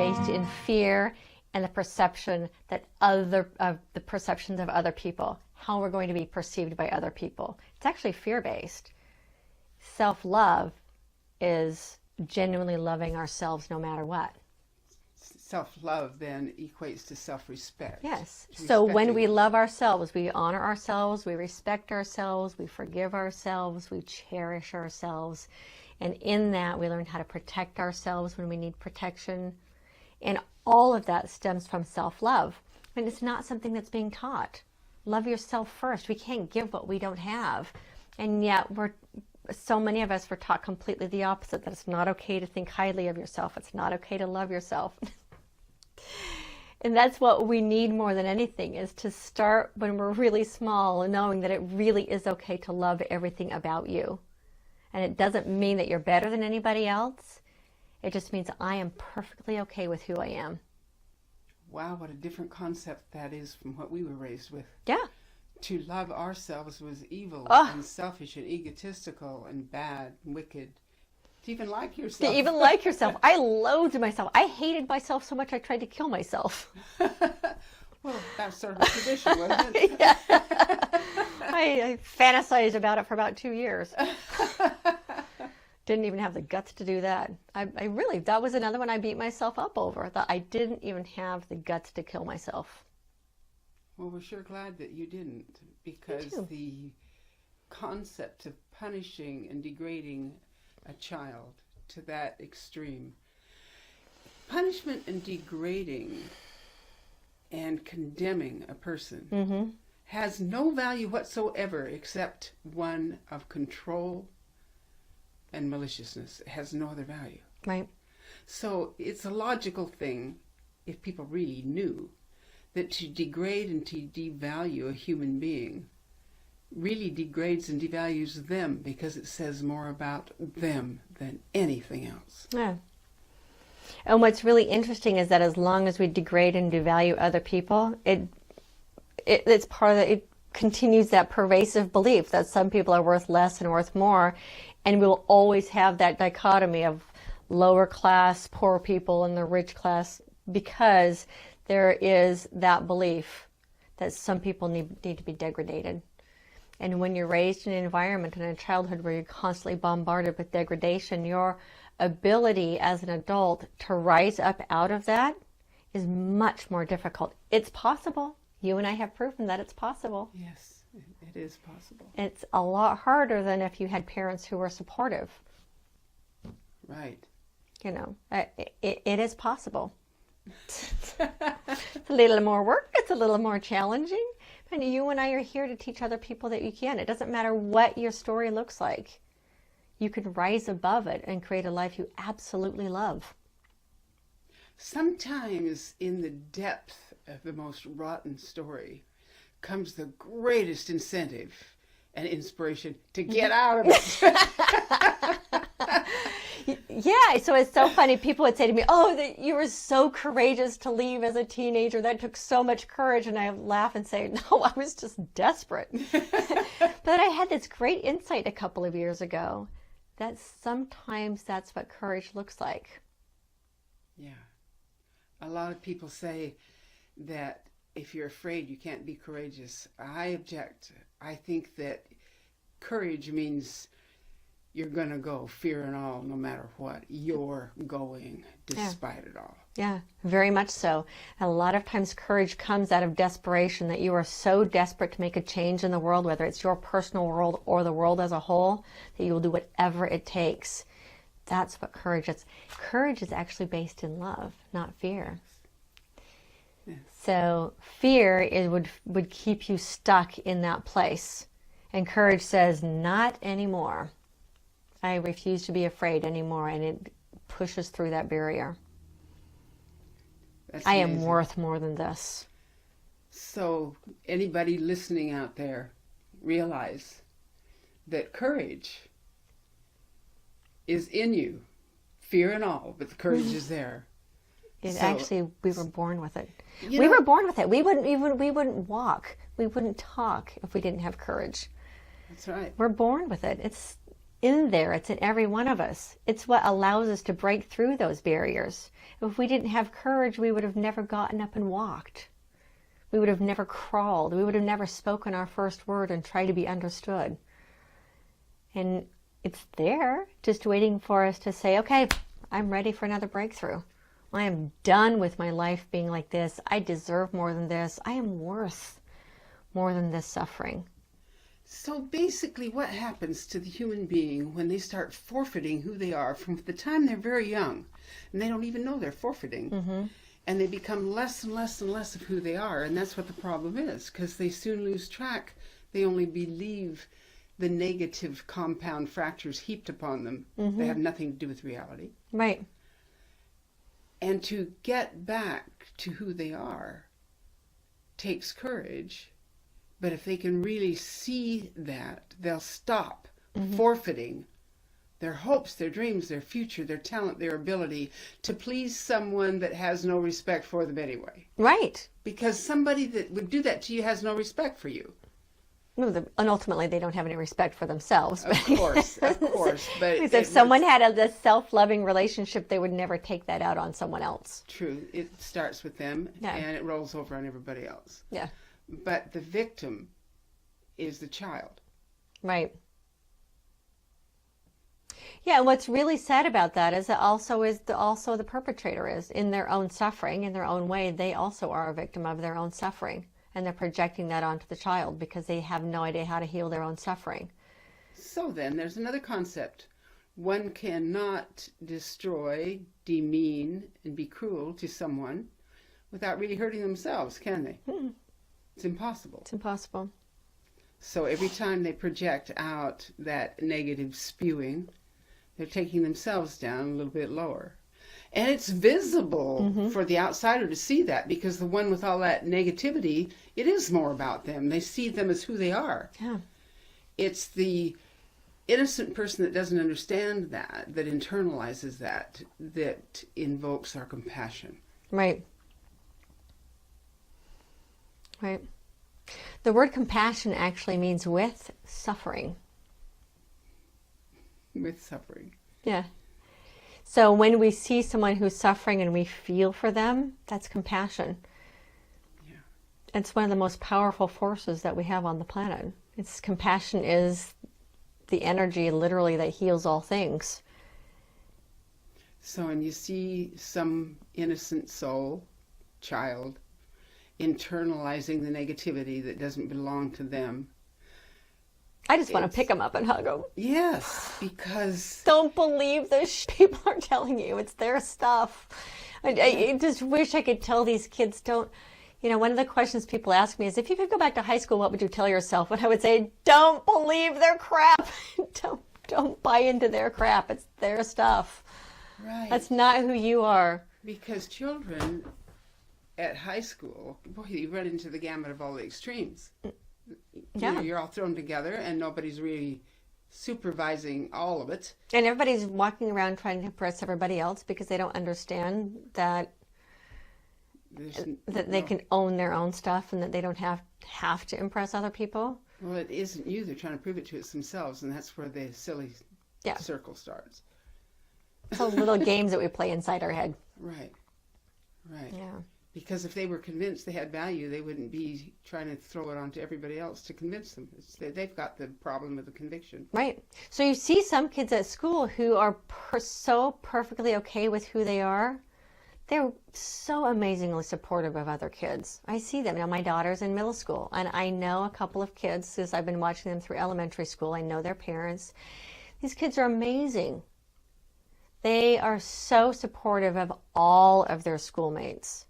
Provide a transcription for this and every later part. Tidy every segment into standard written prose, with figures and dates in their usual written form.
based in fear and the perception that the perceptions of other people, how we're going to be perceived by other people. It's actually fear-based. Self-love is genuinely loving ourselves no matter what. Self-love then equates to self-respect. Yes. So when we love ourselves, we honor ourselves, we respect ourselves, we forgive ourselves, we cherish ourselves. And in that, we learn how to protect ourselves when we need protection. And all of that stems from self-love. And it's not something that's being taught. Love yourself first. We can't give what we don't have. And yet, so many of us were taught completely the opposite, that it's not okay to think highly of yourself. It's not okay to love yourself. And that's what we need more than anything, is to start when we're really small and knowing that it really is okay to love everything about you. And it doesn't mean that you're better than anybody else. It just means I am perfectly okay with who I am. Wow, what a different concept that is from what we were raised with. Yeah. To love ourselves was evil and selfish and egotistical and bad and wicked. To even like yourself. To even like yourself. I loathed myself. I hated myself so much I tried to kill myself. Well, that's sort of a tradition, wasn't it? Yeah. I fantasized about it for about 2 years. Didn't even have the guts to do that. I really, that was another one I beat myself up over, that I didn't even have the guts to kill myself. Well, we're sure glad that you didn't, because the concept of punishing and degrading a child to that extreme, punishment and degrading and condemning a person has no value whatsoever except one of control and maliciousness. It has no other value. Right. So it's a logical thing, if people really knew, that to degrade and to devalue a human being really degrades and devalues them, because it says more about them than anything else. Yeah. And what's really interesting is that as long as we degrade and devalue other people, it's part of it continues that pervasive belief that some people are worth less and worth more, and we'll always have that dichotomy of lower class, poor people, and the rich class, because there is that belief that some people need to be degraded. And when you're raised in an environment in a childhood where you're constantly bombarded with degradation, your ability as an adult to rise up out of that is much more difficult. It's possible. You and I have proven that it's possible. Yes, it is possible. It's a lot harder than if you had parents who were supportive. Right. You know, it is possible. It's a little more work. It's a little more challenging. And you and I are here to teach other people that you can. It doesn't matter what your story looks like. You can rise above it and create a life you absolutely love. Sometimes in the depth of the most rotten story comes the greatest incentive and inspiration to get out of it. Yeah, so it's so funny. People would say to me, oh, that you were so courageous to leave as a teenager. That took so much courage. And I laugh and say, no, I was just desperate. But I had this great insight a couple of years ago that sometimes that's what courage looks like. Yeah. A lot of people say that if you're afraid, you can't be courageous. I object. I think that courage means you're going to go, fear and all, no matter what. You're going despite it all. Yeah, very much so. A lot of times courage comes out of desperation, that you are so desperate to make a change in the world, whether it's your personal world or the world as a whole, that you will do whatever it takes. That's what courage is. Courage is actually based in love, not fear. Yes. So fear would keep you stuck in that place. And courage says, not anymore. I refuse to be afraid anymore, and it pushes through that barrier. That's I amazing. am worth more than this. So anybody listening out there, realize that courage is in you, fear and all, but the courage is there. Actually, we were born with it. We were born with it. We wouldn't walk. We wouldn't talk if we didn't have courage. That's right. We're born with it. in there. It's in every one of us. It's what allows us to break through those barriers. If we didn't have courage, we would have never gotten up and walked. We would have never crawled. We would have never spoken our first word and tried to be understood. And it's there, just waiting for us to say, okay, I'm ready for another breakthrough. I am done with my life being like this. I deserve more than this. I am worth more than this suffering. So basically what happens to the human being when they start forfeiting who they are from the time they're very young, and they don't even know they're forfeiting, and they become less and less and less of who they are, and that's what the problem is, because they soon lose track. They only believe the negative compound fractures heaped upon them. They have nothing to do with reality. Right. And to get back to who they are takes courage. But if they can really see that, they'll stop forfeiting their hopes, their dreams, their future, their talent, their ability to please someone that has no respect for them anyway. Right. Because somebody that would do that to you has no respect for you. And ultimately, they don't have any respect for themselves. Of course. But because if someone had a self-loving relationship, they would never take that out on someone else. True. It starts with them, and it rolls over on everybody else. Yeah. But the victim is the child. Right. Yeah, and what's really sad about that is that also the perpetrator is in their own suffering, in their own way. They also are a victim of their own suffering, and they're projecting that onto the child because they have no idea how to heal their own suffering. So then, there's another concept. One cannot destroy, demean, and be cruel to someone without really hurting themselves, can they? It's impossible. It's impossible. So every time they project out that negative spewing, they're taking themselves down a little bit lower. And it's visible for the outsider to see that, because the one with all that negativity, it is more about them. They see them as who they are. Yeah. It's the innocent person that doesn't understand that internalizes that invokes our compassion. Right. Right. The word compassion actually means with suffering. With suffering. Yeah. So when we see someone who's suffering and we feel for them, that's compassion. Yeah. It's one of the most powerful forces that we have on the planet. Compassion is the energy literally that heals all things. So when you see some innocent soul, child, internalizing the negativity that doesn't belong to them, I just want to pick them up and hug them. Yes, because... Don't believe this people are telling you. It's their stuff. I just wish I could tell these kids don't... one of the questions people ask me is, if you could go back to high school, what would you tell yourself? And I would say, don't believe their crap. Don't buy into their crap. It's their stuff. Right. That's not who you are. Because children at high school, boy, you run into the gamut of all the extremes. Yeah. You're all thrown together and nobody's really supervising all of it. And everybody's walking around trying to impress everybody else because they don't understand that they can own their own stuff and that they don't have to impress other people. Well, it isn't you. They're trying to prove it to themselves, and that's where the silly circle starts. So little games that we play inside our head. Right. Yeah. Because if they were convinced they had value, they wouldn't be trying to throw it onto everybody else to convince them. They've got the problem of the conviction. Right. So you see some kids at school who are so perfectly okay with who they are. They're so amazingly supportive of other kids. I see them. Now, my daughter's in middle school, and I know a couple of kids, since I've been watching them through elementary school. I know their parents. These kids are amazing. They are so supportive of all of their schoolmates.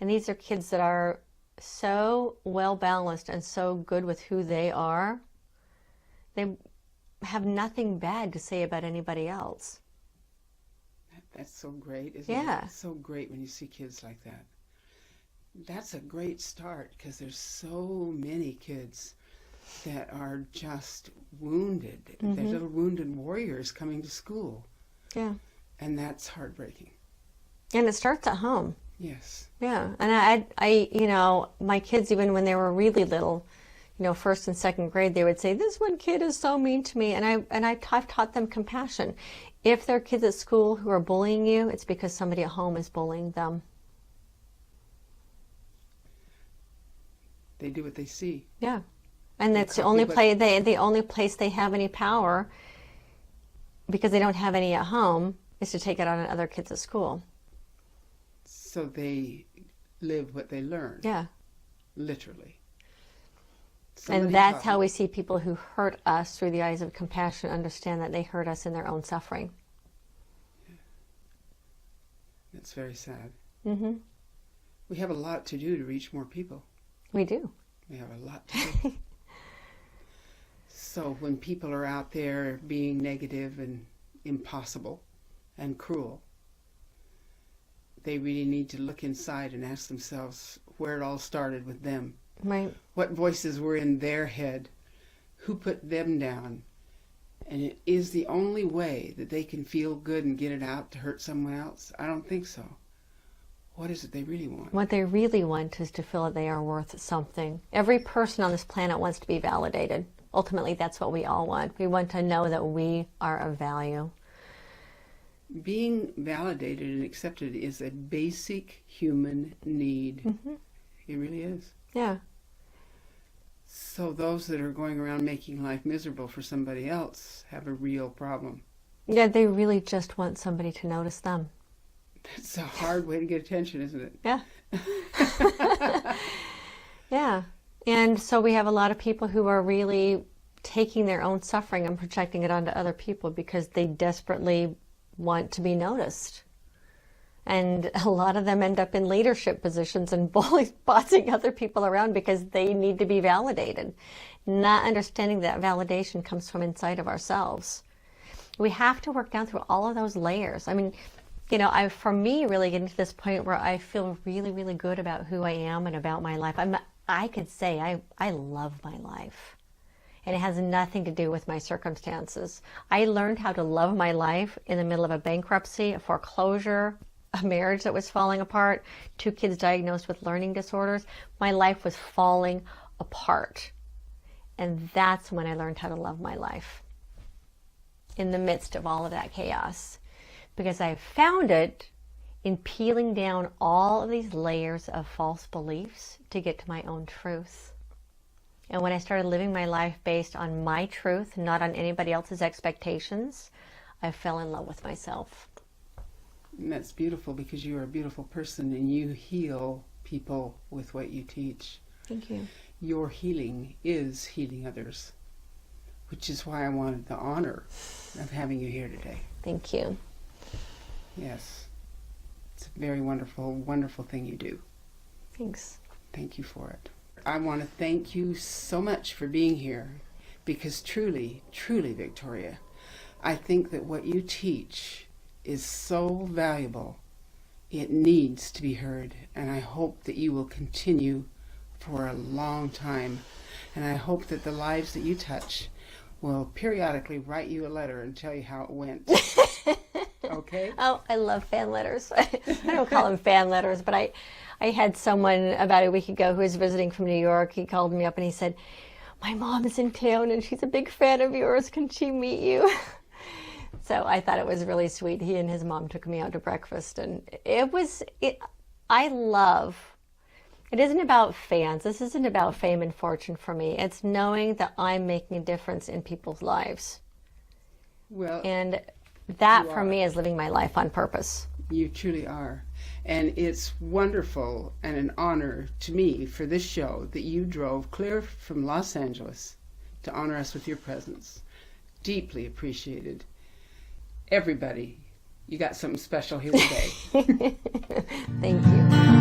And these are kids that are so well balanced and so good with who they are. They have nothing bad to say about anybody else. That's so great, isn't it? Yeah. It's so great when you see kids like that. That's a great start, because there's so many kids that are just wounded. They're little wounded warriors coming to school. Yeah. And that's heartbreaking. And it starts at home. Yes. Yeah. And I my kids, even when they were really little, first and second grade, they would say, "This one kid is so mean to me," and I've taught them compassion. If there are kids at school who are bullying you, it's because somebody at home is bullying them. They do what they see. Yeah, and that's the only place they have any power, because they don't have any at home, is to take it out on other kids at school. So they live what they learn. Yeah. Literally. And that's how we see people who hurt us through the eyes of compassion understand that they hurt us in their own suffering. Yeah. That's very sad. Mm-hmm. We have a lot to do to reach more people. We do. We have a lot to do. So when people are out there being negative and impossible and cruel, they really need to look inside and ask themselves where it all started with them. Right. What voices were in their head? Who put them down? And it is the only way that they can feel good and get it out to hurt someone else? I don't think so. What is it they really want? What they really want is to feel that they are worth something. Every person on this planet wants to be validated. Ultimately, that's what we all want. We want to know that we are of value. Being validated and accepted is a basic human need. Mm-hmm. It really is. Yeah. So those that are going around making life miserable for somebody else have a real problem. Yeah, they really just want somebody to notice them. That's a hard way to get attention, isn't it? Yeah. Yeah. And so we have a lot of people who are really taking their own suffering and projecting it onto other people because they desperately want to be noticed. And a lot of them end up in leadership positions and bossing other people around because they need to be validated, not understanding that validation comes from inside of ourselves. We have to work down through all of those layers. I mean, for me, really getting to this point where I feel really, really good about who I am and about my life. I could say I love my life. And it has nothing to do with my circumstances. I learned how to love my life in the middle of a bankruptcy, a foreclosure, a marriage that was falling apart, 2 kids diagnosed with learning disorders. My life was falling apart. And that's when I learned how to love my life, in the midst of all of that chaos. Because I found it in peeling down all of these layers of false beliefs to get to my own truth. And when I started living my life based on my truth, not on anybody else's expectations, I fell in love with myself. And that's beautiful, because you are a beautiful person and you heal people with what you teach. Thank you. Your healing is healing others, which is why I wanted the honor of having you here today. Thank you. Yes. It's a very wonderful, wonderful thing you do. Thanks. Thank you for it. I want to thank you so much for being here, because truly, truly, Victoria, I think that what you teach is so valuable. It needs to be heard, and I hope that you will continue for a long time. And I hope that the lives that you touch will periodically write you a letter and tell you how it went. Okay? Oh, I love fan letters. I don't call them fan letters, but I had someone about a week ago who was visiting from New York. He called me up and he said, "My mom is in town and she's a big fan of yours. Can she meet you?" So I thought it was really sweet. He and his mom took me out to breakfast, and it isn't about fans. This isn't about fame and fortune for me. It's knowing that I'm making a difference in people's lives. Well, and that for me is living my life on purpose. You truly are. And it's wonderful and an honor to me for this show that you drove clear from Los Angeles to honor us with your presence. Deeply appreciated. Everybody, you got something special here today. Thank you.